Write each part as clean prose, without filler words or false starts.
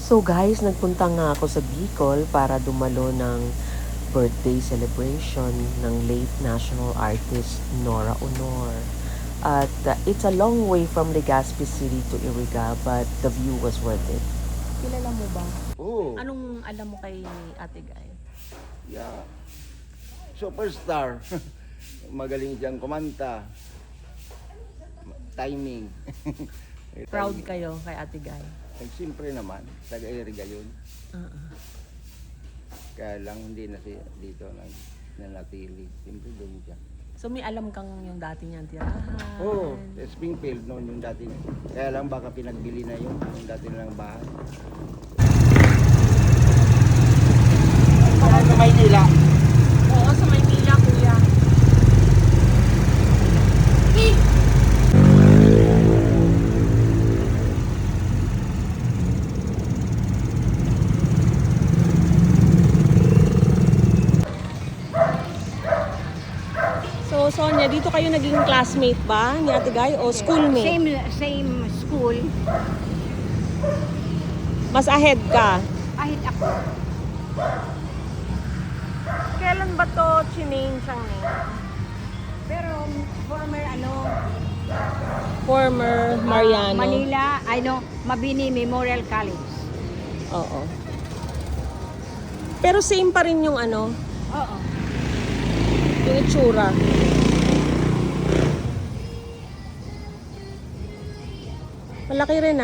So guys, nagpunta nga ako sa Bicol para dumalo ng birthday celebration ng late national artist Nora Honor. At it's a long way from Legazpi City to Iriga, but the view was worth it. Kilala mo ba? Oo. Anong alam mo kay Ate Guy? Yeah. Superstar. Magaling siyang kumanta. Timing. Proud kayo kay Ate Guy? Siyempre naman, taga-Iriga yun. Kaya lang hindi na siya dito nanatili. Siyempre doon siya. So may alam kang yung dati niyang tirahan? Oo, Springfield noon yung dati. Kaya lang baka pinagbili na yung dati nilang bahay. Saan sa Maynila? Oo, sa Maynila, kuya. So, Sonia, dito kayo naging classmate ba ni Ate Guy o schoolmate? Same school. Mas ahead ka? Kahit ako. Kailan ba to chinange ang name? Pero Former Mariano? Manila, Mabini Memorial College. Oo. Pero same pa rin yung Oo. yung itsura. Malaki rin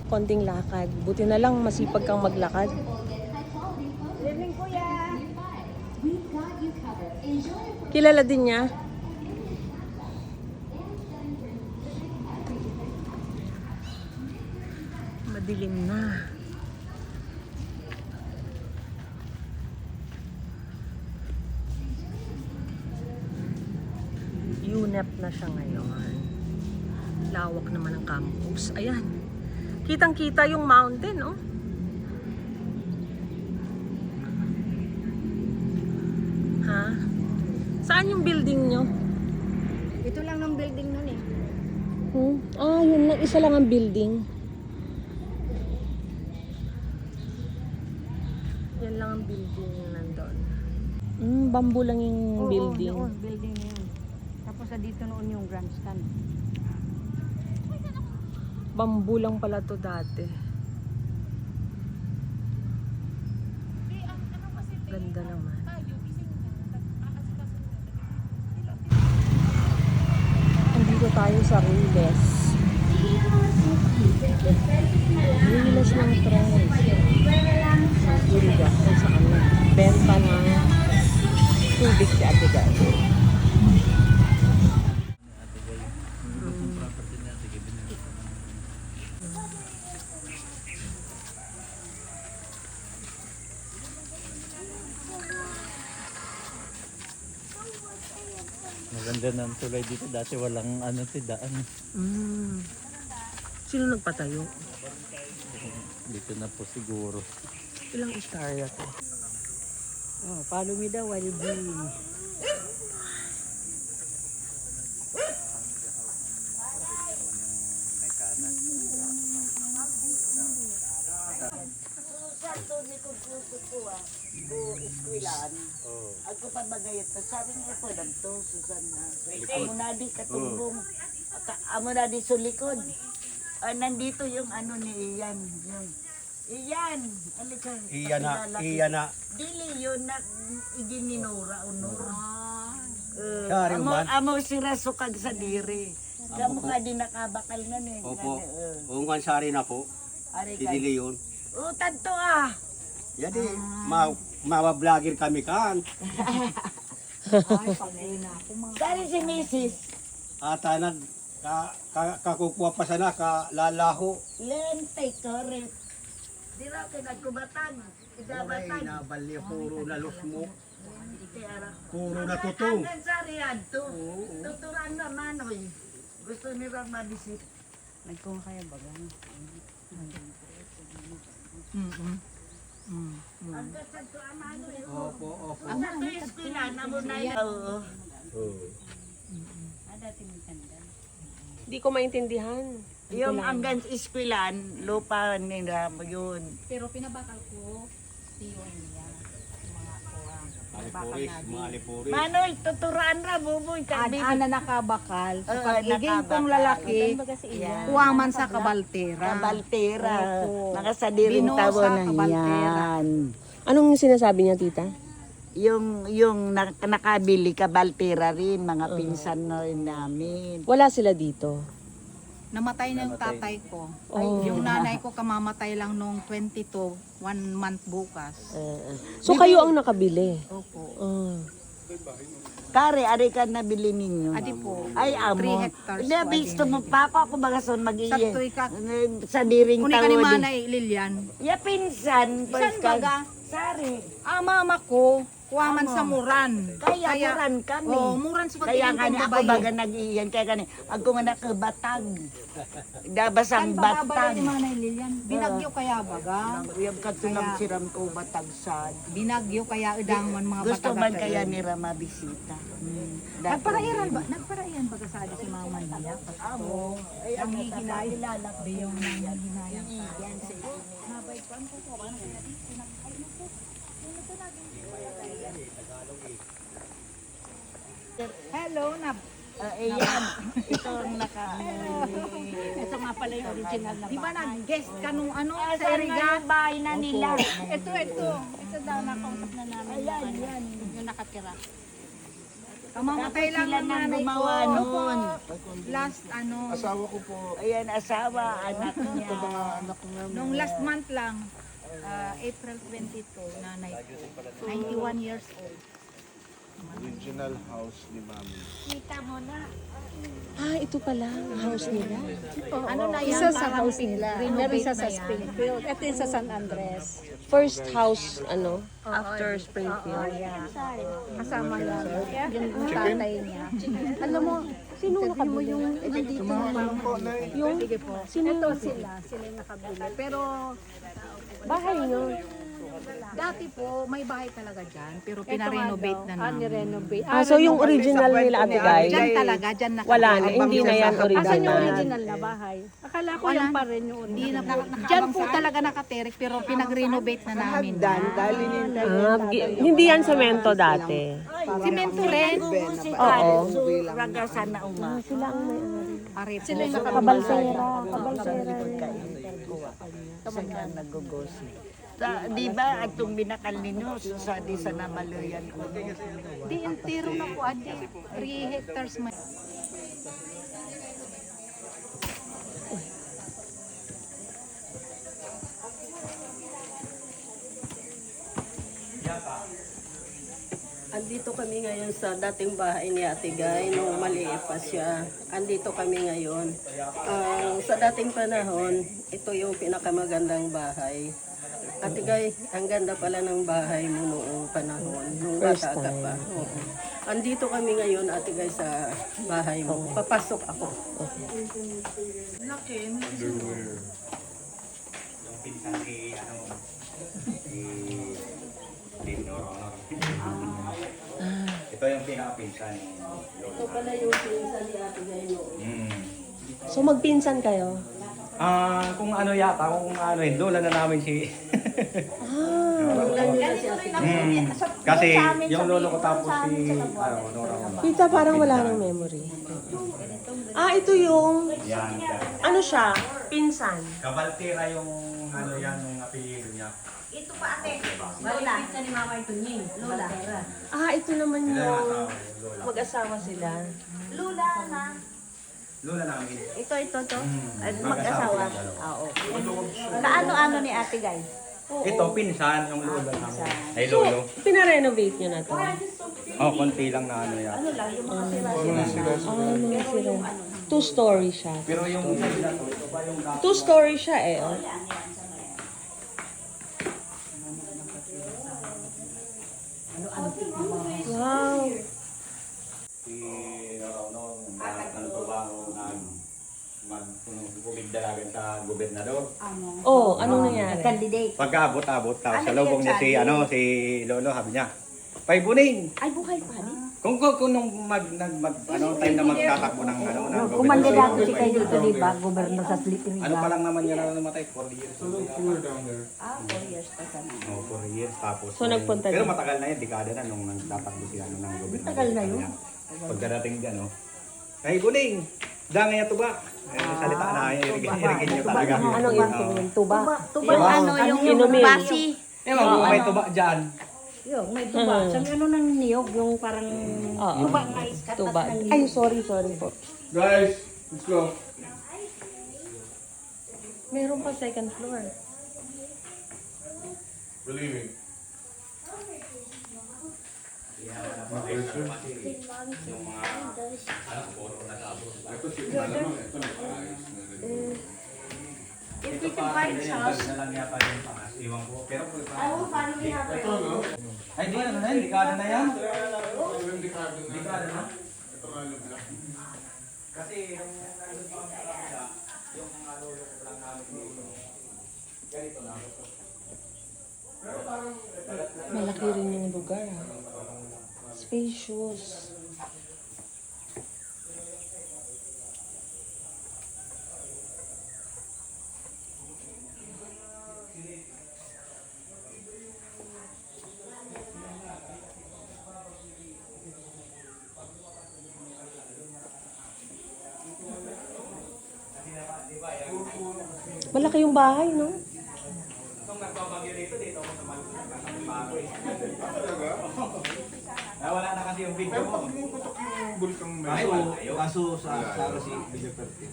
konting lakad. Buti na lang masipag kang maglakad. Living kuya. Kilala din niya? Madilim na. UNEP na siya ngayon. Lawak naman ang campus. Ayan. Kitang-kita yung mountain, oh. Ha? Saan yung building nyo? Ito lang ng building nun eh. Yun lang. Isa lang ang building. Yan lang ang building nandun. Bamboo lang yung building. Oo, building na yun. Tapos dito noon yung grandstand. Bamboo lang pala to dati. Ganda naman. Andito tayo sa Riles. Riles ng Tres. Iriga. Kung saan benta ng tubig si Ate Guy. Maganda ng tulay dito. Dati walang daan. Sino nagpatayo? Dito na po siguro. Ilang istorya to? Follow me daw while be. Ako pa bagayot na sabi niya po danto Susana. Amo na di katumbong. Amo na di sulikod. Nandito yung ni Ian. Iyan. Iyan na. Dili yun na igininura Honor. Sorry, man. Amo sira sukag sa diri. Kamu ka din nakabakal na ni. Opo. Ungan sari na po. Idili yun. Tanto Yadi, mawa-vlogger kami kan. Dari si Mrs. Ata kakukuha pa sana ka lalaho. Lentay correct. Di ba kinagkubatan? Idabatan. Nabalya puro na lusmo. Tiara. Puro na tutong. Hanggang sa Riadto. Tuturan naman, oy. Gusto nila mabisip. Nagkuha kaya baga. Hanggang sa tuaman, oy. Opo. Ang sa eskwela na mo na yun. Oo. Dati may kanda. Hindi ko maintindihan. Yung hanggang iskwilan, lupa nila yun. Pero pinabakal ko, tiyon niya. Mga kuha. Alipuris, mga alipuris. Manoy, tuturaan ra, buboy. Ana nakabakal. So Oo, pag iging nakabakal. kong lalaki, Yan. kuha man sa kabaltera. Kabaltera. Opo. Nakasadiring Binosa, taon na kabaltera. yan. Anong sinasabi niya, tita? Yung nakabili kabaltera rin, mga pinsan na rin namin. Wala sila dito. Namatay na yung tatay ko. Oh. Yung nanay ko kamamatay lang nung 22, 1 month bukas. So kayo ang nakabili? Opo. Oh. Kare, ari ka nabili ninyo. Adi po. Ay, amo. 3 hectares Hindi, po, bisto adi. mo, papa ko baga son mag-iyan. Sakto'y ka. Sa diring Kuni ka ni tawod. Manay Lilian. Ya, pinsan. Saan baga? Sari. Mama ko, kuha man sa Muran. Kaya muran kami. Oh, Muran sa Kaya pagtingin kani kong ako babae. baga nag-iyan. Kaya kani, ako nga nakabatag. Dabas ang Saan bababalik batag. ni Manay Lilian? Binagyo kaya baga? Yung katulang siram ko batagsan. Binagyo kaya udang man mga Gusto batagat man kayo. kaya ni Rama bisita. Nagparairan baga sa adi si Mama niya? Amo. Ay, ang hihinayang. Biyong nang hinayang Hello na. Ayan. Ito ang naka... Ito nga pala yung original na bahay. Di ba nag-guest ka nung ano? Sa Sa Riga? bahay na nila. Ito. Ito daw nakausap na namin. Ayan. Yung nakatira. Kamamatay lang Sila ng nang nanay gumawa ko. noon. Last ano, Ayan, asawa, anak niya. nung last month lang, April 22, nanay ko. 91 years old. Original house ni Mami. Kita mo na. Ah, ito pala ang house nila. Ano na yan? Isa sa house Parang nila. renovate Meron isa na sa yan. Springfield. Ito yung sa San Andres. First house, after Springfield. Kasama lang. Yung tatay niya. Alam mo, sino nakabili? Yung nandito yung sige po. Ito sila yung nakabili. Pero Bahay nyo. Dati po, may bahay talaga dyan, pero ito pinarenovate nga na daw. namin. Nirenovate. So yung original nila, Ate Guy, Dyan talaga, dyan nakatira. wala na, hindi na yan Asan yung original. original na bahay? Akala ko Wala. yung pa rin yung Hindi na original. po. Dyan po talaga nakaterik, pero pinag-renovate na namin. Hindi yan semento dati. Simento rin. Oo. Ragasan na uma. Ari po. Sila yung nakabalsera. Kasi ka nagugosi. Di ba, atong binakal ninyo, sa di sa namaluyan ko. Di entero na po, adi. 3 hectares man. Andito kami ngayon sa dating bahay ni Ate Guy nung maliit pa siya. Andito kami ngayon. Sa dating panahon, ito yung pinakamagandang bahay. Ate Guy, ang ganda pala ng bahay mo noong panahon, nung bata ka pa. Oo. Andito kami ngayon, Ate Guy, sa bahay mo. Papasok ako. Yung pinsan ni, ito yung pinaka-pinsan. Ito pala yung pinsan ni Ate Guy noon. So magpinsan kayo? Kung ano yata, kung ano, lola na namin si... Kasi yung lolo ko tapos si... Nora. Tita, parang wala ng memory. Ah, ito yung, Yan. ano siya, pinsan. Kabaltira yung ano yan, yung apelyido niya. Ah, ito naman yung mag-asawa sila. Lola namin. Ito. Mag-asawa. Kaano-ano ni Ate Guy? Ito, pinsan, yung lola namin. Ay, lolo. Pinarenovate nyo na to. Oh, konti lang na ano yan. Two-story siya. Pero yung isa nila to, ito ba yung Two-story siya eh. Oh. Wow. si ano to ba magpunong dalagan sa gobernador. Oh, anong nangyari? Candidate. Pagkaabot-abot tapos sa lubong niya si ano si lolo sabi niya, "Pay bunin." Ay, buhay pa rin. Kung nung time na magtatakbo ng Kumandidato si kayo dito, di ba? Goberno sa Slippery. ano pa lang naman yan na namatay, 4 years. 4 years pa sana. 4 years tapos. So, nagpunta pero din. matagal na yan, dekada na nung nagtatakbo siya ng gobyerno. Matagal na yun. Pagkarating dyan, no? Ay, kuning! Dang nga tuba! Salita na, irigin niyo talaga. Anong yung tuba? Tuba, Diba? ano yung Inumin. basi. May tuba dyan. Yung may tuba. Sabi ano ng niyog, yung parang tuba nga iskatat Tuba. ng niyog. Ay, sorry po. Guys, let's go. Meron pa second floor. We're leaving. If we can find his house. Ay, di ano na yan, dekada na yan. Yung dekada na. Ito nga lubla. Kasi yung nandun pa kami sa kanila, yung mga lolo ko lang namin dito, ganito na. Malaki rin yung lugar. Spacious. Malaki yung bahay, no? Nung nagbabagyo dito, dito ako sa bago eh. Wala na kasi yung video Pero mo. pag pumuputok yung bulkang Ay, may kaso sa si Video 13.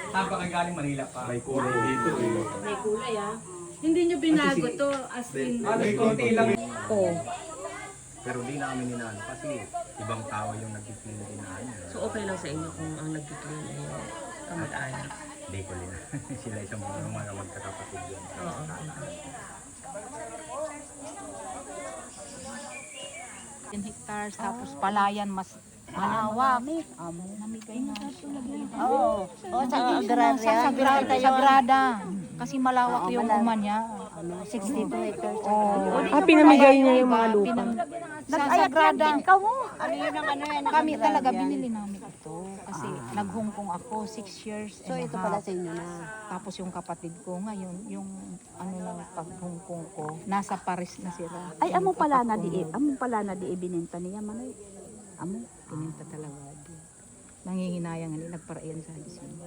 Saan pa kayo galing Manila pa? May kulay dito eh. May kulay Hindi nyo binago to as in. May konti lang. Oo. Pero di namin ninalo kasi ibang tao yung nag-clean din namin. So, okay lang sa inyo kung ang nag-clean ay kamag-anak. Hindi ko rin. Sila isang mga magkakapatid yun. Oo. 10 hectares, tapos palayan mas malawak. Namigay na. Oo. Oh, sa agrarya. Sagrada. Kasi malawak yung umanya. 62 acres. Pinamigay niya yung mga lupa. Sa Sagrada. Ano yun ang ano yan? Kami talaga binili namin ito. Kasi naghungkong ako 6 years So and a ito half. pala sa inyo na. Tapos yung kapatid ko ngayon, yung ano ng paghungkong ko, nasa Paris na sila. Ay, amo pala na Yung di ibinenta niya manoy. amo, pininta talaga. Nangihinayang nga, nagparaiyan sa Disney.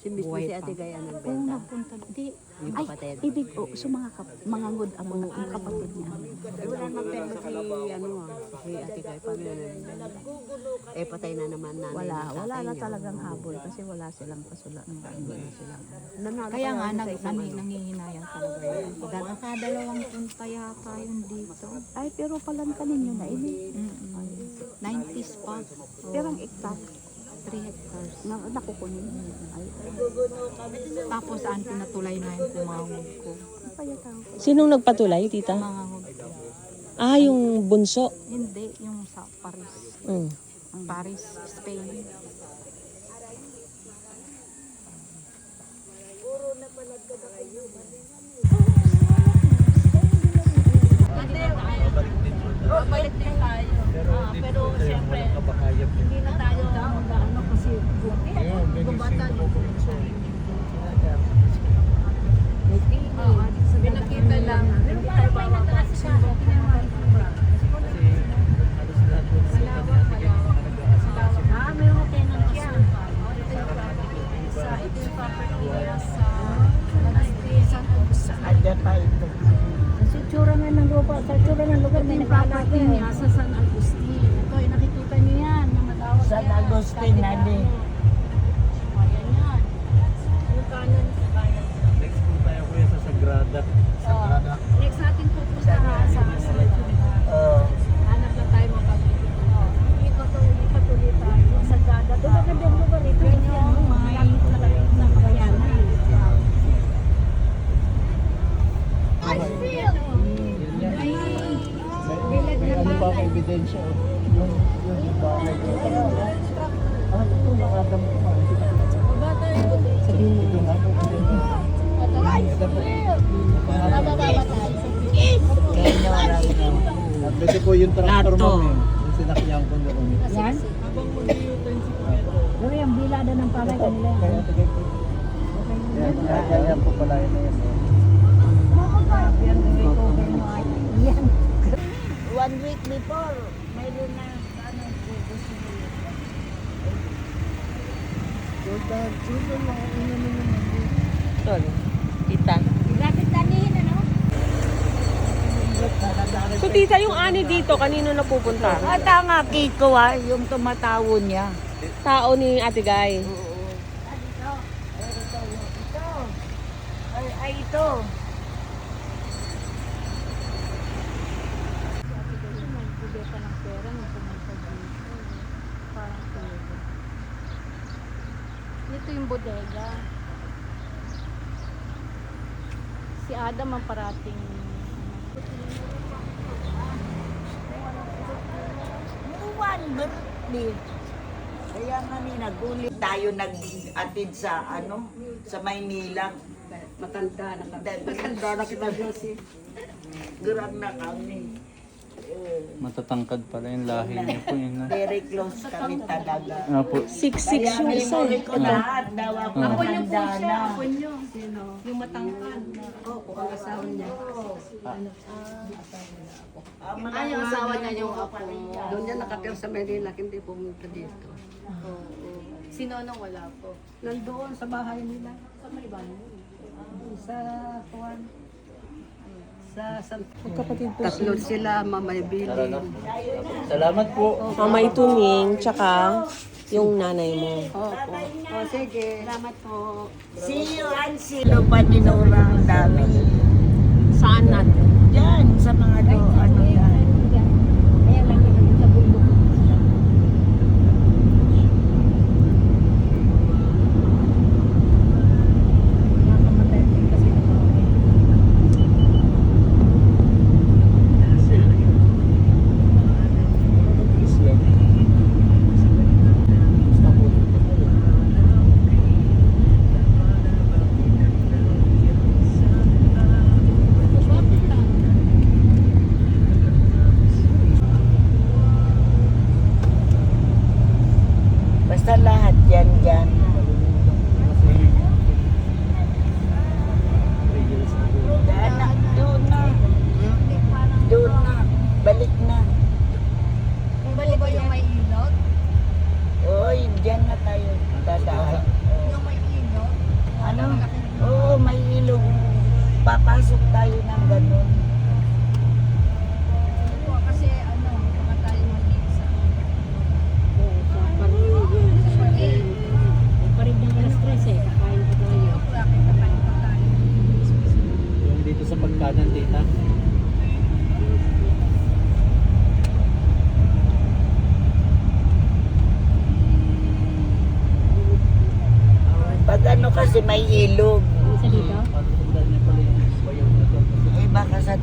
Simbis Buhay si pa. Ate Gaya Oo, nagbenta. nagpunta. Di, Yung Ay, kapatid. ibig so mga ngod ang mga ang kapatid niya. Eh, wala naman pero si Ate Gaya paano yan nagbenta? Eh patay na naman nanay. Wala ng tatay na niya. talagang habol kasi wala silang pasulat. Wala silang. Nanalo kaya pa nga, yan sa isang ano. nangihinayang talaga. Nakadalawang punta yata yun dito. Ay, pero palanta ninyo na ini. 90s pa. Pero ang exact 3 hectares. na nakukunin. Ay, Tapos saan pinatulay na yung kumahog ko. kaya tao. Sinong nagpatulay, tita? Kumahog ko. Yung bunso. Hindi, yung sa Paris. Mm. Paris, Spain. Babalik din tayo. Pero siyempre, hindi na tayo ano kasi bumata yung pinakita lang. Pero tayo pa nataas sa meron tayo ng siya. Ito yung property nila sa San Agustin. Sa tsura nga ng lupa, sa tsura ng lugar Ito may yung property nakalagay. niya sa San Agustin. Ito, nakikita niyo yan. Yung madawat San Agustin, nani. Ayan yan. Yung kanan. Next po tayo kuya sa Sagrada. Next natin pupunta sa hanap na tayo mapag-ibig. Ikot ulit tayo. Sa Sagrada. Ito magandang lugar ito. Yan yung malapit na lapit na Magallanes. Ano pa ang ebidensya? Yung bahay ko. Ito nakadam ko man. Sabihin mo yung ano. Kaya niya wala na. Ito po yung tractor Lato. mo. Yung sinakyan ko doon. Yan? Pero yung bilada ng palay kanila. Kaya tigay po. Yan po pala yun na yan. Yan. 1 week before, mayroon na ano, gusto nila. Tol, kita. Gratis tanihin, ano? So tita, yung ani dito, kanino na pupunta? At ang Kiko yung tumatawo niya. Tao ni Ate Guy. Ay, ito. Nagbigay pa ng pera nung pumunta dito. Parang tulog. Dito yung bodega. Si Adam ang parating. One birthday. Kaya nga ni nagulit tayo nag-atid sa ano, sa Maynila. Matanda na kami. Matanda na kita si. Gurang na kami. Matatangkad pala yung lahi niyo po yun. Very close kami talaga. Apo. 6'6" Kaya yung isa memory eh. ko lahat daw ako matanda na. Sino? Yung matangkad. Opo, ang asawa niya. Ay, yung asawa niya yung apo. Doon niya nakatira sa Manila, hindi pumunta dito. Sino nang wala po? Nandoon sa bahay nila. Sa may bahay. Sa Juan. Sa San... Kapatid po Tatlo sila, Mamay Billy. Salamat po. Mamay Tuning, tsaka yung nanay mo. Opo. O sige. Salamat po. See you and silo pa dinurang dami. Saan natin? Yan, sa mga ano yan. Kaya lang yun sa bundok. Nakamatay din kasi ng mga Basta lahat yan dyan. Daan na, doon na. Doon na. Balik na. Balik ba yung may ilog? Oy, dyan na tayo dadaan. Yung may ilog? Ano? Oo, may ilog. Papasok tayo ng ganun. Kasi ano, baka tayo mag-isa. Parin ng alas 3 eh. Kakain pa tayo. Bakit kakain pa tayo? Yung dito sa pagkanan, tita. Pag ano kasi may ilog. Isa dito? Patundan niya pala yung bayong na to. Eh baka sa